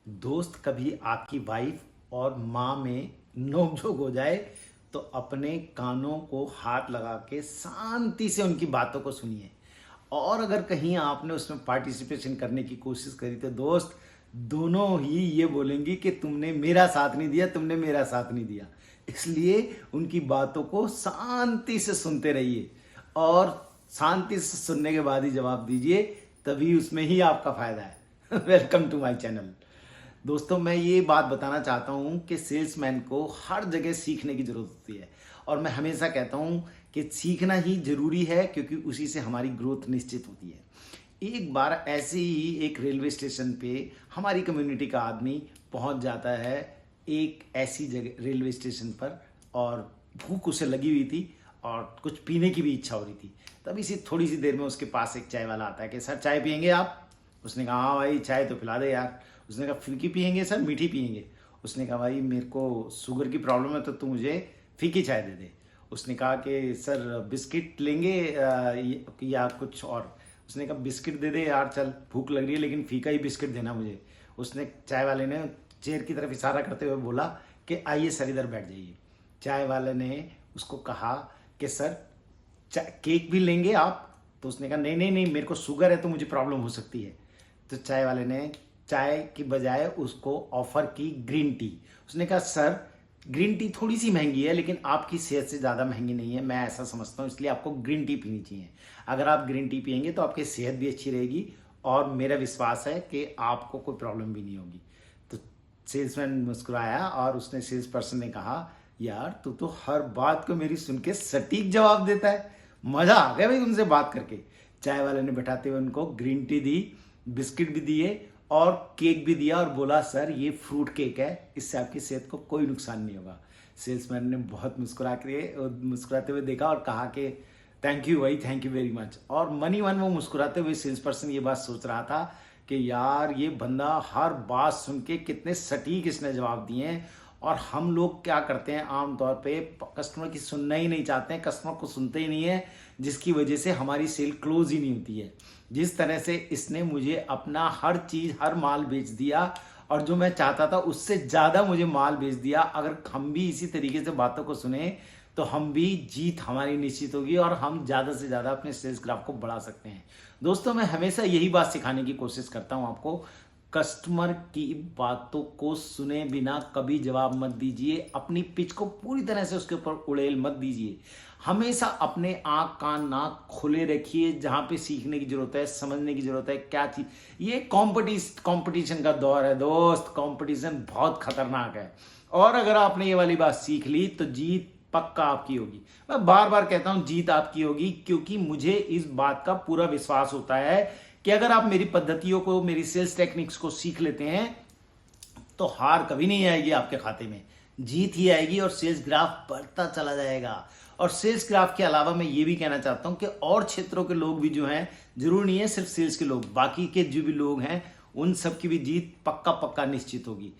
दोस्त कभी आपकी वाइफ और माँ में नोक-झोंक हो जाए तो अपने कानों को हाथ लगा के शांति से उनकी बातों को सुनिए। और अगर कहीं आपने उसमें पार्टिसिपेशन करने की कोशिश करी तो दोस्त दोनों ही ये बोलेंगी कि तुमने मेरा साथ नहीं दिया, तुमने मेरा साथ नहीं दिया। इसलिए उनकी बातों को शांति से सुनते रहिए और शांति से सुनने के बाद ही जवाब दीजिए, तभी उसमें ही आपका फ़ायदा है। Welcome to my channel. दोस्तों, मैं ये बात बताना चाहता हूँ कि सेल्समैन को हर जगह सीखने की ज़रूरत होती है और मैं हमेशा कहता हूँ कि सीखना ही ज़रूरी है, क्योंकि उसी से हमारी ग्रोथ निश्चित होती है। एक बार ऐसे ही एक रेलवे स्टेशन पे हमारी कम्युनिटी का आदमी पहुँच जाता है एक ऐसी जगह रेलवे स्टेशन पर, और भूख उसे लगी हुई थी और कुछ पीने की भी इच्छा हो रही थी। तभी से थोड़ी सी देर में उसके पास एक चाय वाला आता है कि सर चाय पियेंगे आप? उसने कहा हाँ भाई, चाय तो पिला दे यार। उसने कहा फीकी पियेंगे सर, मीठी पियेंगे? उसने कहा भाई मेरे को शुगर की प्रॉब्लम है, तो तू मुझे फीकी चाय दे दे। उसने कहा कि सर बिस्किट लेंगे या कुछ और? उसने कहा बिस्किट दे दे यार, चल भूख लग रही है, लेकिन फीका ही बिस्किट देना मुझे। उसने चाय वाले ने चेयर की तरफ इशारा करते हुए बोला कि आइए सर इधर बैठ जाइए। चाय वाले ने उसको कहा कि सर केक भी लेंगे आप? तो उसने कहा नहीं नहीं नहीं, मेरे को शुगर है तो मुझे प्रॉब्लम हो सकती है। तो चाय वाले ने चाय की बजाय उसको ऑफर की ग्रीन टी। उसने कहा सर ग्रीन टी थोड़ी सी महंगी है, लेकिन आपकी सेहत से ज़्यादा महंगी नहीं है, मैं ऐसा समझता हूँ, इसलिए आपको ग्रीन टी पीनी चाहिए। अगर आप ग्रीन टी पियेंगे तो आपकी सेहत भी अच्छी रहेगी और मेरा विश्वास है कि आपको कोई प्रॉब्लम भी नहीं होगी। तो सेल्समैन मुस्कुराया और उसने सेल्स पर्सन ने कहा यार तू तो हर बात को मेरी सुन के सटीक जवाब देता है, मज़ा आ गया भाई उनसे बात करके। चाय वाले ने बैठाते हुए उनको ग्रीन टी दी, बिस्किट भी दिए और केक भी दिया और बोला सर ये फ्रूट केक है, इससे आपकी सेहत को कोई नुकसान नहीं होगा। सेल्समैन ने बहुत मुस्कुराते हुए देखा और कहा कि थैंक यू भाई, थैंक यू वेरी मच। और मन ही मन वो मुस्कुराते हुए सेल्स पर्सन ये बात सोच रहा था कि यार ये बंदा हर बात सुन के कितने सटीक इसने जवाब दिए हैं। और हम लोग क्या करते हैं आमतौर पे, कस्टमर की सुनना ही नहीं चाहते हैं, कस्टमर को सुनते ही नहीं है, जिसकी वजह से हमारी सेल क्लोज ही नहीं होती है। जिस तरह से इसने मुझे अपना हर चीज़ हर माल बेच दिया और जो मैं चाहता था उससे ज़्यादा मुझे माल बेच दिया। अगर हम भी इसी तरीके से बातों को सुने तो हम भी जीत हमारी निश्चित होगी और हम ज़्यादा से ज़्यादा अपने सेल्स ग्राफ को बढ़ा सकते हैं। दोस्तों, मैं हमेशा यही बात सिखाने की कोशिश करता हूँ आपको, कस्टमर की बातों को सुने बिना कभी जवाब मत दीजिए, अपनी पिच को पूरी तरह से उसके ऊपर उड़ेल मत दीजिए। हमेशा अपने आँख कान नाक खुले रखिए, जहाँ पे सीखने की जरूरत है, समझने की जरूरत है क्या चीज। ये कंपटीशन का दौर है दोस्त, कंपटीशन बहुत खतरनाक है और अगर आपने ये वाली बात सीख ली तो जीत पक्का आपकी होगी। मैं बार बार कहता हूं जीत आपकी होगी, क्योंकि मुझे इस बात का पूरा विश्वास होता है कि अगर आप मेरी पद्धतियों को, मेरी सेल्स टेक्निक्स को सीख लेते हैं तो हार कभी नहीं आएगी आपके खाते में, जीत ही आएगी और सेल्स ग्राफ बढ़ता चला जाएगा। और सेल्स ग्राफ के अलावा मैं ये भी कहना चाहता हूं कि और क्षेत्रों के लोग भी जो हैं, जरूर नहीं है सिर्फ सेल्स के लोग, बाकी के जो भी लोग हैं उन सब की भी जीत पक्का पक्का निश्चित होगी।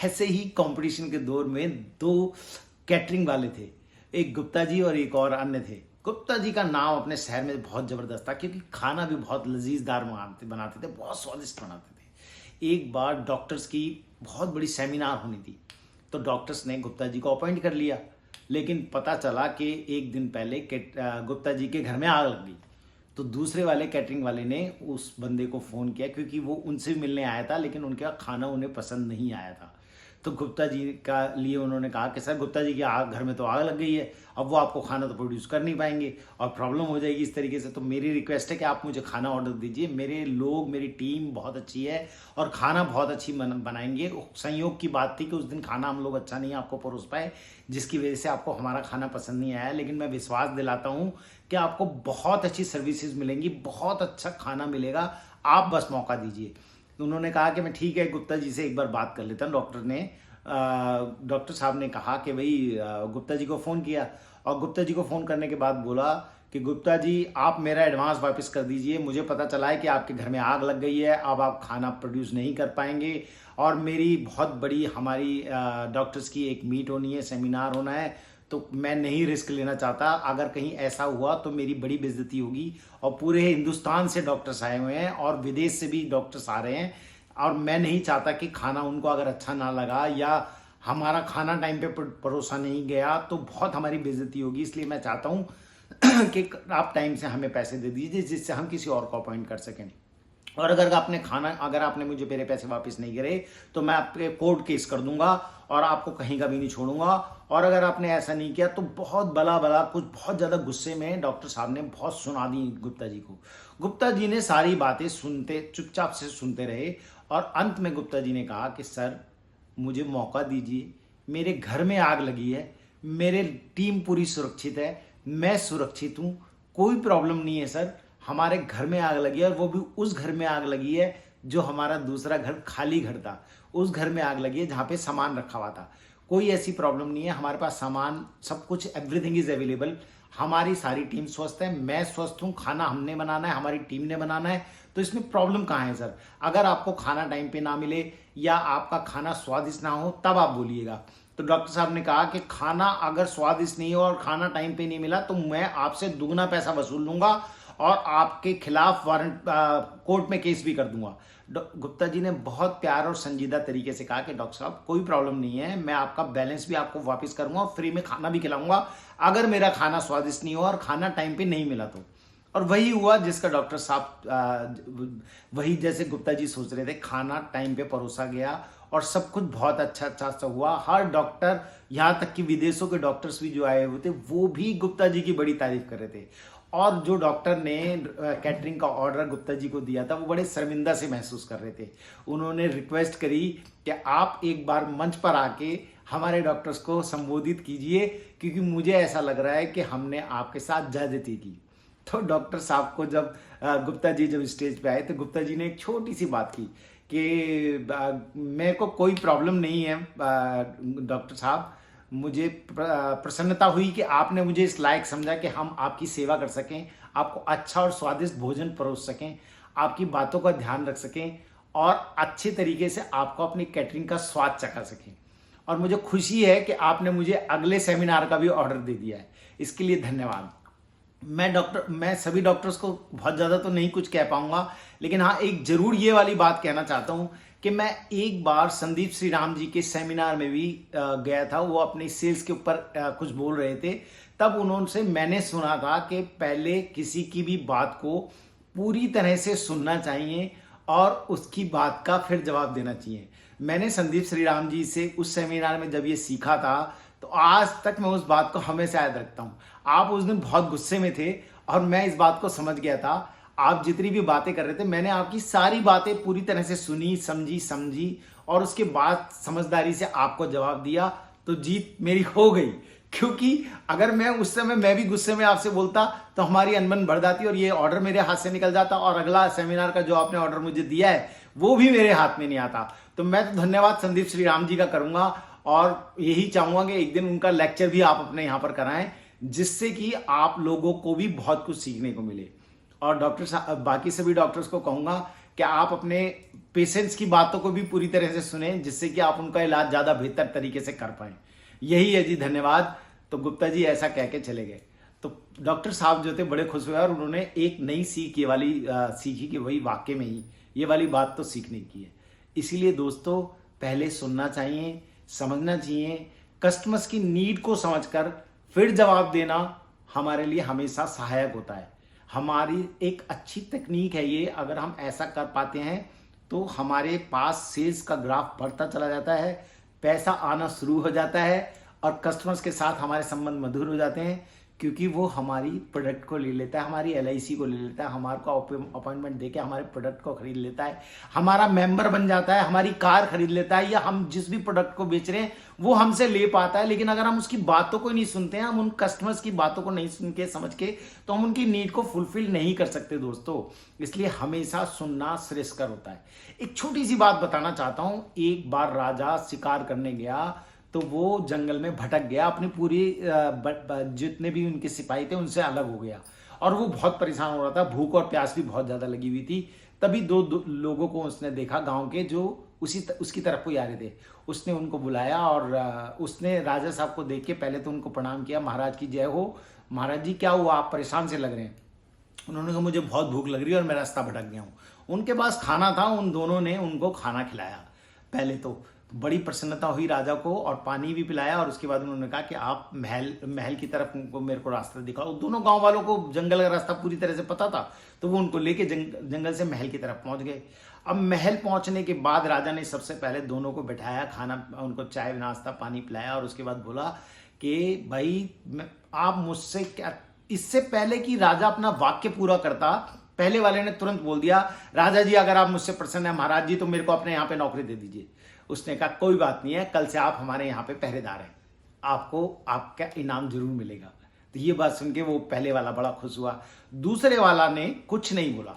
ऐसे ही कंपटीशन के दौर में दो कैटरिंग वाले थे, एक गुप्ता जी और एक और अन्य थे। गुप्ता जी का नाम अपने शहर में बहुत ज़बरदस्त था, क्योंकि खाना भी बहुत लजीजदार बनाते थे, बहुत स्वादिष्ट बनाते थे। एक बार डॉक्टर्स की बहुत बड़ी सेमिनार होनी थी, तो डॉक्टर्स ने गुप्ता जी को अपॉइंट कर लिया, लेकिन पता चला कि एक दिन पहले गुप्ता जी के घर में आग लग गई। तो दूसरे वाले कैटरिंग वाले ने उस बंदे को फ़ोन किया, क्योंकि वो उनसे मिलने आया था, लेकिन उनका खाना उन्हें पसंद नहीं आया था। तो गुप्ता जी का लिए उन्होंने कहा कि सर गुप्ता जी की घर में तो आग लग गई है, अब वो आपको खाना तो प्रोड्यूस कर नहीं पाएंगे और प्रॉब्लम हो जाएगी इस तरीके से, तो मेरी रिक्वेस्ट है कि आप मुझे खाना ऑर्डर दीजिए। मेरे लोग, मेरी टीम बहुत अच्छी है और खाना बहुत अच्छी बनाएंगे। संयोग की बात थी कि उस दिन खाना हम लोग अच्छा नहीं आपको परोस पाए, जिसकी वजह से आपको हमारा खाना पसंद नहीं आया, लेकिन मैं विश्वास दिलाता हूँ कि आपको बहुत अच्छी सर्विसेज मिलेंगी, बहुत अच्छा खाना मिलेगा, आप बस मौका दीजिए। तो उन्होंने कहा कि मैं ठीक है गुप्ता जी से एक बार बात कर लेता हूँ। डॉक्टर साहब ने कहा कि भाई गुप्ता जी को फ़ोन किया और गुप्ता जी को फ़ोन करने के बाद बोला कि गुप्ता जी आप मेरा एडवांस वापस कर दीजिए, मुझे पता चला है कि आपके घर में आग लग गई है, अब आप खाना प्रोड्यूस नहीं कर पाएंगे और मेरी बहुत बड़ी हमारी डॉक्टर्स की एक मीट होनी है, सेमिनार होना है, तो मैं नहीं रिस्क लेना चाहता। अगर कहीं ऐसा हुआ तो मेरी बड़ी बेइज्जती होगी और पूरे हिंदुस्तान से डॉक्टर्स आए हुए हैं और विदेश से भी डॉक्टर्स आ रहे हैं, और मैं नहीं चाहता कि खाना उनको अगर अच्छा ना लगा या हमारा खाना टाइम पे परोसा नहीं गया तो बहुत हमारी बेइज्जती होगी। इसलिए मैं चाहता हूँ कि आप टाइम से हमें पैसे दे दीजिए जिससे हम किसी और को अपॉइंट कर सकें। और अगर आपने मुझे मेरे पैसे वापस नहीं करे तो मैं आपके कोर्ट केस कर दूंगा और आपको कहीं का भी नहीं छोड़ूंगा। और अगर आपने ऐसा नहीं किया तो बहुत बला कुछ बहुत ज़्यादा गुस्से में डॉक्टर साहब ने बहुत सुना दी गुप्ता जी को। गुप्ता जी ने सारी बातें सुनते चुपचाप से सुनते रहे और अंत में गुप्ता जी ने कहा कि सर मुझे मौका दीजिए, मेरे घर में आग लगी है, मेरे टीम पूरी सुरक्षित है, मैं सुरक्षित हूँ, कोई प्रॉब्लम नहीं है सर। हमारे घर में आग लगी है और वो भी उस घर में आग लगी है जो हमारा दूसरा घर खाली घर था, उस घर में आग लगी है जहाँ पे सामान रखा हुआ था। कोई ऐसी प्रॉब्लम नहीं है, हमारे पास सामान सब कुछ एवरीथिंग इज अवेलेबल। हमारी सारी टीम स्वस्थ है, मैं स्वस्थ हूँ, खाना हमने बनाना है, हमारी टीम ने बनाना है, तो इसमें प्रॉब्लम कहाँ है सर? अगर आपको खाना टाइम पे ना मिले या आपका खाना स्वादिष्ट ना हो तब आप बोलिएगा। तो डॉक्टर साहब ने कहा कि खाना अगर स्वादिष्ट नहीं हो और खाना टाइम पे नहीं मिला तो मैं आपसे दुगना पैसा वसूल लूंगा और आपके खिलाफ वारंट कोर्ट में केस भी कर दूंगा। गुप्ता जी ने बहुत प्यार और संजीदा तरीके से कहा कि डॉक्टर साहब कोई प्रॉब्लम नहीं है, मैं आपका बैलेंस भी आपको वापस करूंगा और फ्री में खाना भी खिलाऊंगा अगर मेरा खाना स्वादिष्ट नहीं हो और खाना टाइम पे नहीं मिला तो। और वही हुआ जिसका डॉक्टर साहब वही जैसे गुप्ता जी सोच रहे थे, खाना टाइम पे परोसा गया और सब कुछ बहुत अच्छा सा हुआ। हर डॉक्टर, यहाँ तक कि विदेशों के डॉक्टर्स भी जो आए हुए थे वो भी गुप्ता जी की बड़ी तारीफ कर रहे थे। और जो डॉक्टर ने कैटरिंग का ऑर्डर गुप्ता जी को दिया था वो बड़े शर्मिंदा से महसूस कर रहे थे। उन्होंने रिक्वेस्ट करी कि आप एक बार मंच पर आके हमारे डॉक्टर्स को संबोधित कीजिए क्योंकि मुझे ऐसा लग रहा है कि हमने आपके साथ ज्यादती की। तो डॉक्टर साहब को जब गुप्ता जी जब स्टेज पे आए तो गुप्ता जी ने एक छोटी सी बात की कि मेरे को कोई प्रॉब्लम नहीं है डॉक्टर साहब, मुझे प्रसन्नता हुई कि आपने मुझे इस लायक समझा कि हम आपकी सेवा कर सकें, आपको अच्छा और स्वादिष्ट भोजन परोस सकें, आपकी बातों का ध्यान रख सकें और अच्छे तरीके से आपको अपनी कैटरिंग का स्वाद चखा सकें। और मुझे खुशी है कि आपने मुझे अगले सेमिनार का भी ऑर्डर दे दिया है, इसके लिए धन्यवाद। मैं सभी डॉक्टर्स को बहुत ज़्यादा तो नहीं कुछ कह पाऊंगा, लेकिन हाँ एक जरूर ये वाली बात कहना चाहता हूँ कि मैं एक बार संदीप श्रीराम जी के सेमिनार में भी गया था। वो अपने सेल्स के ऊपर कुछ बोल रहे थे, तब उन्होंने मैंने सुना था कि पहले किसी की भी बात को पूरी तरह से सुनना चाहिए और उसकी बात का फिर जवाब देना चाहिए। मैंने संदीप श्रीराम जी से उस सेमिनार में जब ये सीखा था तो आज तक मैं उस बात को हमेशा याद रखता हूँ। आप उस दिन बहुत गुस्से में थे और मैं इस बात को समझ गया था। आप जितनी भी बातें कर रहे थे मैंने आपकी सारी बातें पूरी तरह से सुनी, समझी और उसके बाद समझदारी से आपको जवाब दिया, तो जीत मेरी हो गई। क्योंकि अगर मैं उस समय मैं भी गुस्से में आपसे बोलता तो हमारी अनबन बढ़ जाती और ये ऑर्डर मेरे हाथ से निकल जाता और अगला सेमिनार का जो आपने ऑर्डर मुझे दिया है वो भी मेरे हाथ में नहीं आता। तो मैं तो धन्यवाद संदीप श्रीराम जी का करूंगा और यही चाहूंगा कि एक दिन उनका लेक्चर भी आप अपने यहाँ पर कराएं जिससे कि आप लोगों को भी बहुत कुछ सीखने को मिले। और बाकी सभी डॉक्टर्स को कहूंगा कि आप अपने पेशेंट्स की बातों को भी पूरी तरह से सुने जिससे कि आप उनका इलाज ज्यादा बेहतर तरीके से कर पाए। यही है जी, धन्यवाद। तो गुप्ता जी ऐसा कह के चले गए। तो डॉक्टर साहब जो थे बड़े खुश हुए और उन्होंने एक नई सीख ये वाली सीखी कि वही वाकई में ही ये वाली बात तो सीखने की है। इसीलिए दोस्तों पहले सुनना चाहिए, समझना चाहिए, कस्टमर्स की नीड को समझकर फिर जवाब देना हमारे लिए हमेशा सहायक होता है। हमारी एक अच्छी तकनीक है ये, अगर हम ऐसा कर पाते हैं तो हमारे पास सेल्स का ग्राफ बढ़ता चला जाता है, पैसा आना शुरू हो जाता है और कस्टमर्स के साथ हमारे संबंध मधुर हो जाते हैं क्योंकि वो हमारी प्रोडक्ट को ले लेता है, हमारी LIC को ले लेता है, हमारे को अपॉइंटमेंट देके हमारे प्रोडक्ट को खरीद लेता है, हमारा मेंबर बन जाता है, हमारी कार खरीद लेता है या हम जिस भी प्रोडक्ट को बेच रहे हैं वो हमसे ले पाता है। लेकिन अगर हम उसकी बातों को नहीं सुनते हैं, हम उन कस्टमर्स की बातों को नहीं सुन के समझ के, तो हम उनकी नीड को फुलफिल नहीं कर सकते दोस्तों। इसलिए हमेशा सुनना श्रेष्ठकर होता है। एक छोटी सी बात बताना चाहता हूं। एक बार राजा शिकार करने गया तो वो जंगल में भटक गया, अपनी पूरी जितने भी उनके सिपाही थे उनसे अलग हो गया और वो बहुत परेशान हो रहा था, भूख और प्यास भी बहुत ज्यादा लगी हुई थी। तभी दो लोगों को उसने देखा गांव के, जो उसकी तरफ को आ रहे थे। उसने उनको बुलाया और उसने राजा साहब को देख के पहले तो उनको प्रणाम किया, महाराज की जय हो। महाराज जी क्या हुआ, आप परेशान से लग रहे हैं? उन्होंने कहा मुझे बहुत भूख लग रही है और मैं रास्ता भटक गया हूँ। उनके पास खाना था, उन दोनों ने उनको खाना खिलाया। पहले तो बड़ी प्रसन्नता हुई राजा को और पानी भी पिलाया, और उसके बाद उन्होंने कहा कि आप महल की तरफ उनको मेरे को रास्ता दिखाओ। दोनों गांव वालों को जंगल का रास्ता पूरी तरह से पता था, तो वो उनको लेके जंगल से महल की तरफ पहुंच गए। अब महल पहुंचने के बाद राजा ने सबसे पहले दोनों को बैठाया, खाना उनको चाय नाश्ता पानी पिलाया, और उसके बाद बोला कि भाई आप मुझसे क्या। इससे पहले कि राजा अपना वाक्य पूरा करता, पहले वाले ने तुरंत बोल दिया, राजा जी अगर आप मुझसे प्रसन्न हैं महाराज जी, तो मेरे को अपने यहाँ पे नौकरी दे दीजिए। उसने कहा कोई बात नहीं है, कल से आप हमारे यहाँ पे पहरेदार हैं, आपको आपका इनाम जरूर मिलेगा। तो ये बात सुन के वो पहले वाला बड़ा खुश हुआ। दूसरे वाला ने कुछ नहीं बोला।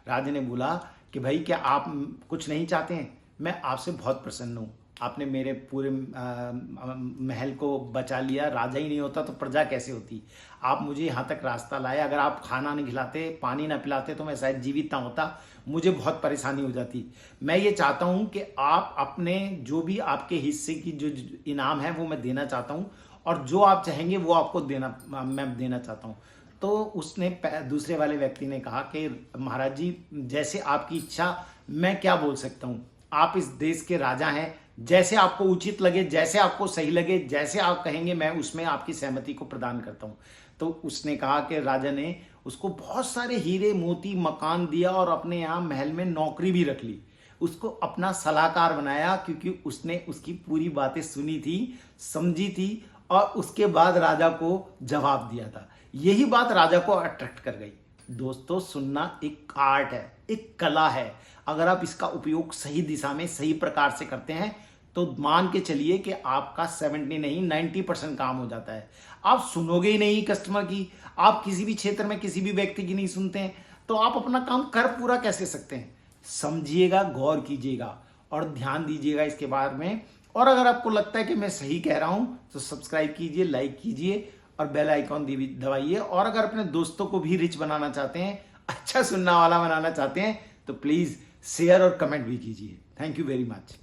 राजा ने बोला कि भाई क्या आप कुछ नहीं चाहते हैं? मैं आपसे बहुत प्रसन्न हूँ, आपने मेरे पूरे महल को बचा लिया। राजा ही नहीं होता तो प्रजा कैसे होती? आप मुझे यहाँ तक रास्ता लाए, अगर आप खाना नहीं खिलाते पानी ना पिलाते तो मैं शायद जीवित ना होता, मुझे बहुत परेशानी हो जाती। मैं ये चाहता हूँ कि आप अपने जो भी आपके हिस्से की जो इनाम है वो मैं देना चाहता हूँ, और जो आप चाहेंगे वो आपको मैं देना चाहता हूँ। तो उसने दूसरे वाले व्यक्ति ने कहा कि महाराज जी जैसे आपकी इच्छा, मैं क्या बोल सकता हूँ, आप इस देश के राजा हैं, जैसे आपको उचित लगे, जैसे आपको सही लगे, जैसे आप कहेंगे मैं उसमें आपकी सहमति को प्रदान करता हूँ। तो उसने कहा कि राजा ने उसको बहुत सारे हीरे मोती मकान दिया और अपने यहाँ महल में नौकरी भी रख ली, उसको अपना सलाहकार बनाया, क्योंकि उसने उसकी पूरी बातें सुनी थी, समझी थी, और उसके बाद राजा को जवाब दिया था। यही बात राजा को अट्रैक्ट कर गई। दोस्तों सुनना एक आर्ट है, एक कला है। अगर आप इसका उपयोग सही दिशा में सही प्रकार से करते हैं तो मान के चलिए कि आपका 70 नहीं 90% काम हो जाता है। आप सुनोगे ही नहीं कस्टमर की, आप किसी भी क्षेत्र में किसी भी व्यक्ति की नहीं सुनते हैं, तो आप अपना काम कर पूरा कैसे सकते हैं? समझिएगा, गौर कीजिएगा और ध्यान दीजिएगा इसके बारे में। और अगर आपको लगता है कि मैं सही कह रहा हूं तो सब्सक्राइब कीजिए, लाइक कीजिए और बेल आइकॉन दबाइए। और अगर अपने दोस्तों को भी रिच बनाना चाहते हैं, अच्छा सुनने वाला बनाना चाहते हैं, तो प्लीज शेयर और कमेंट भी कीजिए। Thank you very much.